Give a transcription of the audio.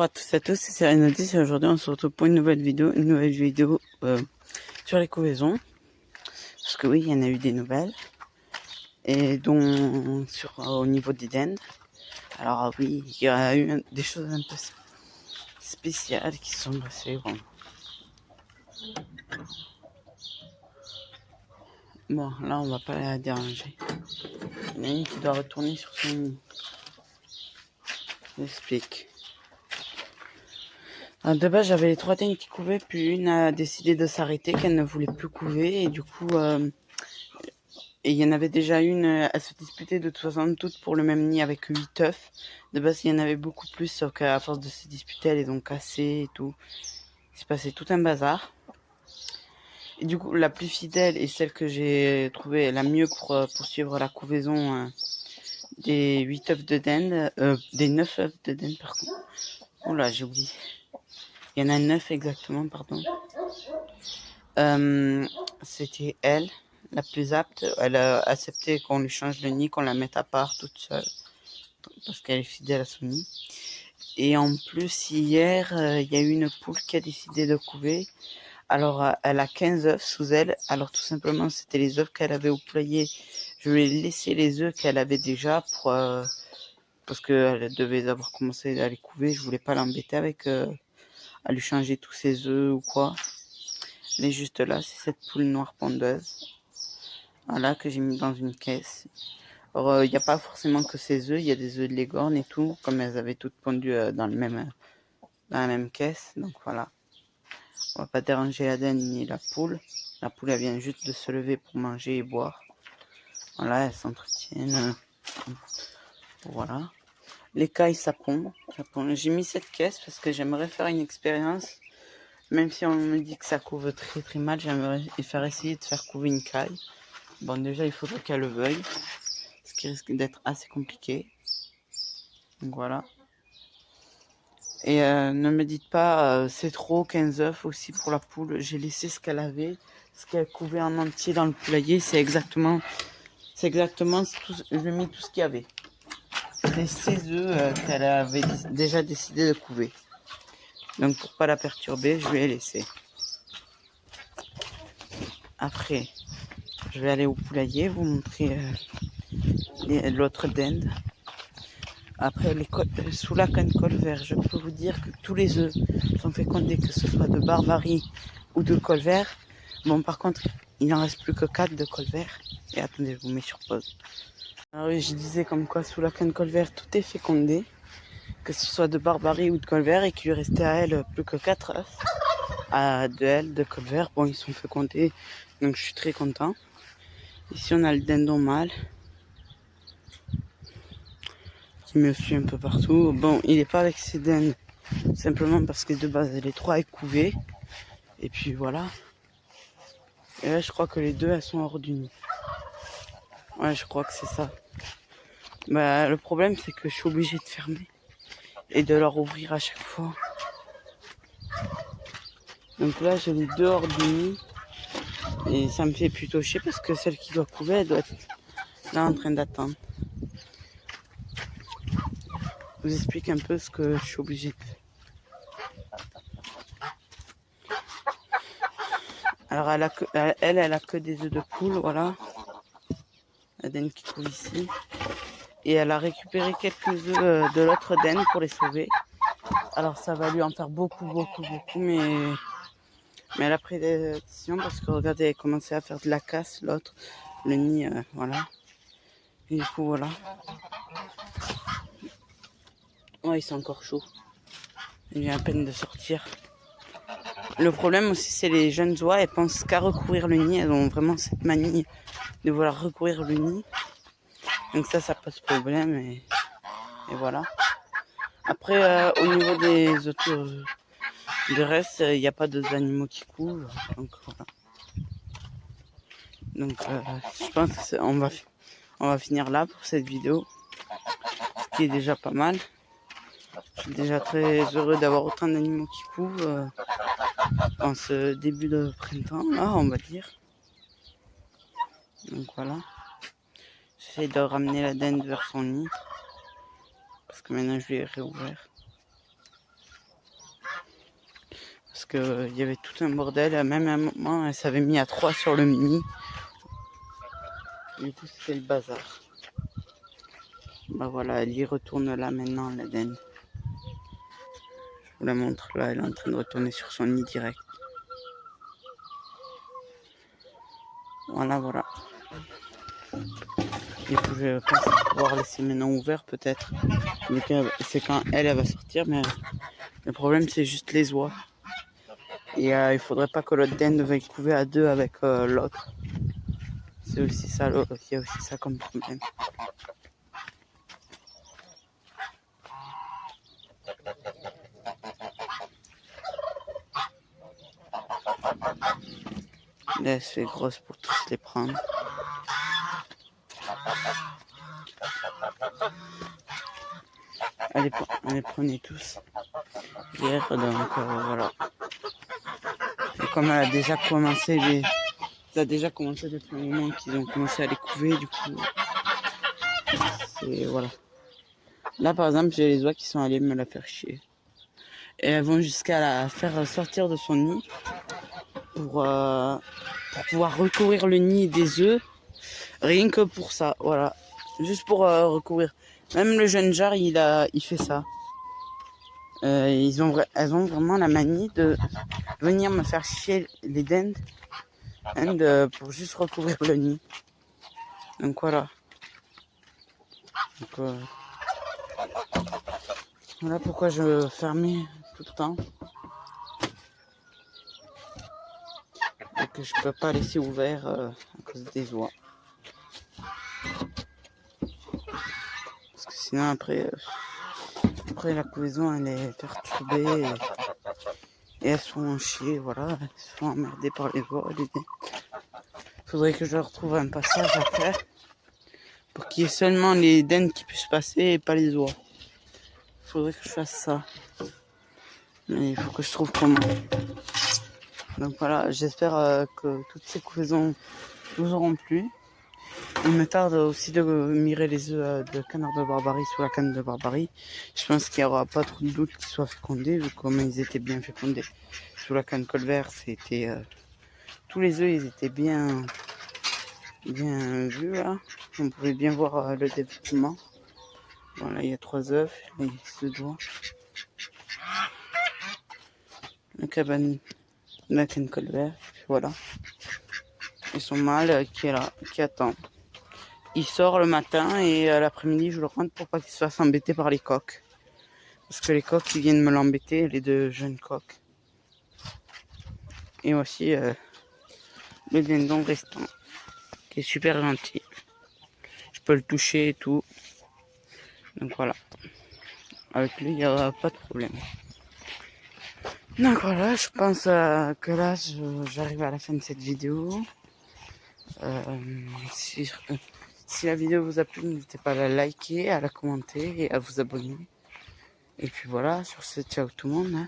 à tous et à tous, c'est Serenadis et aujourd'hui on se retrouve pour une nouvelle vidéo, sur les couvaisons. Parce que oui, il y en a eu des nouvelles. Et dont au niveau des dents. Alors oui, il y a eu des choses un peu spéciales qui sont passées. Bon, là on va pas la déranger. Il y en a une qui doit retourner sur son nid. J'explique. Alors, de base, j'avais les 3 dents qui couvaient, puis une a décidé de s'arrêter, qu'elle ne voulait plus couver, et du coup, et il y en avait déjà une, elle se disputait de toute façon toutes pour le même nid avec 8 œufs. De base, il y en avait beaucoup plus, sauf qu'à force de se disputer, elles les ont cassées et tout. Il s'est passé tout un bazar. Et du coup, la plus fidèle et celle que j'ai trouvée la mieux pour poursuivre la couvaison des 8 œufs de dinde, des 9 œufs de dinde par contre. Oula, j'ai oublié. Il y en a 9 exactement, pardon. C'était elle, la plus apte. Elle a accepté qu'on lui change le nid, qu'on la mette à part toute seule, parce qu'elle est fidèle à son nid. Et en plus, hier, il y a eu une poule qui a décidé de couver. Alors, elle a 15 œufs sous elle. Alors, tout simplement, c'était les œufs qu'elle avait au poulailler. Je lui ai laissé les œufs qu'elle avait déjà parce qu'elle devait avoir commencé à les couver. Je voulais pas l'embêter avec à lui changer tous ses œufs ou quoi. Elle est juste là, c'est cette poule noire pondeuse. Voilà, que j'ai mis dans une caisse. Alors, il n'y a pas forcément que ces œufs, il y a des œufs de Leghorn et tout, comme elles avaient toutes pondu dans la même caisse. Donc voilà. On va pas déranger la dinde ni la poule. La poule, elle vient juste de se lever pour manger et boire. Voilà, elles s'entretiennent. Voilà. Les cailles, ça pond. J'ai mis cette caisse parce que j'aimerais faire une expérience. Même si on me dit que ça couve très très mal, j'aimerais essayer de faire couver une caille. Bon, déjà, il faudrait qu'elle le veuille. Ce qui risque d'être assez compliqué. Donc voilà. Et ne me dites pas, c'est trop, 15 œufs aussi pour la poule. J'ai laissé ce qu'elle avait, ce qu'elle couvait en entier dans le poulailler. C'est exactement tout, je lui ai mis tout ce qu'il y avait. C'était ces œufs qu'elle avait déjà décidé de couver. Donc pour pas la perturber, je lui ai laissé. Après, je vais aller au poulailler, vous montrer l'autre dinde. Après, sous la canne colvert, je peux vous dire que tous les œufs sont fécondés, que ce soit de Barbarie ou de colvert. Bon, par contre, il n'en reste plus que 4 de colvert. Et attendez, je vous mets sur pause. Alors oui, je disais comme quoi sous la canne colvert, tout est fécondé, que ce soit de Barbarie ou de colvert, et qu'il lui restait à elle plus que 4 œufs. De colvert, bon, ils sont fécondés, donc je suis très content. Ici, on a le dindon mâle qui me suit un peu partout. Bon, il n'est pas avec ses dindes, simplement parce que de base, les 3 est couvée. Et puis voilà. Et là, je crois que les 2, elles sont hors du nid. Ouais, je crois que c'est ça. Bah, le problème, c'est que je suis obligé de fermer et de leur ouvrir à chaque fois. Donc là, j'ai les 2 hors du nid. Et ça me fait plutôt chier parce que celle qui doit couver, elle doit être là en train d'attendre. Je vous explique un peu ce que je suis obligé de faire. Alors elle a que des œufs de poule, voilà. La dinde qui couve ici. Et elle a récupéré quelques œufs de l'autre dinde pour les sauver. Alors ça va lui en faire beaucoup, mais elle a pris des décisions parce que regardez, elle a commencé à faire de la casse, l'autre, le nid, voilà. Et du coup, voilà. Ouais, ils sont encore chauds. Il vient à peine de sortir. Le problème aussi, c'est les jeunes oies, elles pensent qu'à recouvrir le nid. Elles ont vraiment cette manie de vouloir recouvrir le nid. Donc ça pose problème et voilà. Après, au niveau des autres de reste, il n'y a pas d'autres animaux qui couvent. Donc voilà. Donc je pense qu'on va finir là pour cette vidéo. Ce qui est déjà pas mal. Je suis déjà très heureux d'avoir autant d'animaux qui couvent en ce début de printemps, là, on va dire. Donc voilà. J'essaie de ramener la dinde vers son nid. Parce que maintenant je lui ai réouvert. qu'il y avait tout un bordel. Même à un moment, elle s'avait mis à 3 sur le mini. Du coup, c'était le bazar. Bah voilà, elle y retourne là maintenant, la dinde. Je vous la montre là, elle est en train de retourner sur son nid direct. Voilà, voilà. Et puis je pense pouvoir laisser maintenant ouvert peut-être. C'est quand elle va sortir, mais le problème c'est juste les oies. Et il faudrait pas que l'autre dinde veuille couver à 2 avec l'autre. C'est aussi ça, il y a aussi ça comme problème. Là, elle se fait grosse pour tous les prendre. Elle les prenait tous hier, donc voilà. Et comme elle a déjà commencé depuis un moment qu'ils ont commencé à les couver, du coup, c'est voilà. Là, par exemple, j'ai les oies qui sont allées me la faire chier. Et elles vont jusqu'à la faire sortir de son nid pour pouvoir recouvrir le nid des œufs. Rien que pour ça, voilà. Juste pour recouvrir. Même le jeune jar, il fait ça. Elles ont vraiment la manie de venir me faire chier les dindes pour juste recouvrir le nid. Donc voilà. Donc, voilà pourquoi je fermais tout le temps. Et que je peux pas laisser ouvert à cause des oies. Parce que sinon après la couvaison elle est perturbée et elles sont en chier, voilà, elles se font emmerder par les oies. Faudrait que je retrouve un passage à faire pour qu'il y ait seulement les dindes qui puissent passer et pas les oies. Faudrait que je fasse ça. Mais il faut que je trouve comment. Donc voilà, j'espère que toutes ces couvaisons vous auront plu. Il me tarde aussi de mirer les œufs de canard de Barbarie sous la canne de Barbarie. Je pense qu'il n'y aura pas trop de doute qu'ils soient fécondés, vu comment ils étaient bien fécondés. Sous la canne colvert, c'était tous les œufs, ils étaient bien vus là. On pouvait bien voir le développement. Voilà, il y a 3 œufs, et 2 doigts. La cabane de la canne colvert, voilà. Et son mâle qui est là, qui attend. Il sort le matin et l'après-midi je le rentre pour pas qu'il se fasse embêter par les coqs. Parce que les coqs ils viennent me l'embêter, les 2 jeunes coqs. Et aussi le dindon restant, qui est super gentil. Je peux le toucher et tout. Donc voilà. Avec lui il n'y aura pas de problème. Donc voilà, je pense que là j'arrive à la fin de cette vidéo. Si la vidéo vous a plu, n'hésitez pas à la liker, à la commenter et à vous abonner. Et puis voilà, sur ce, ciao tout le monde. Hein.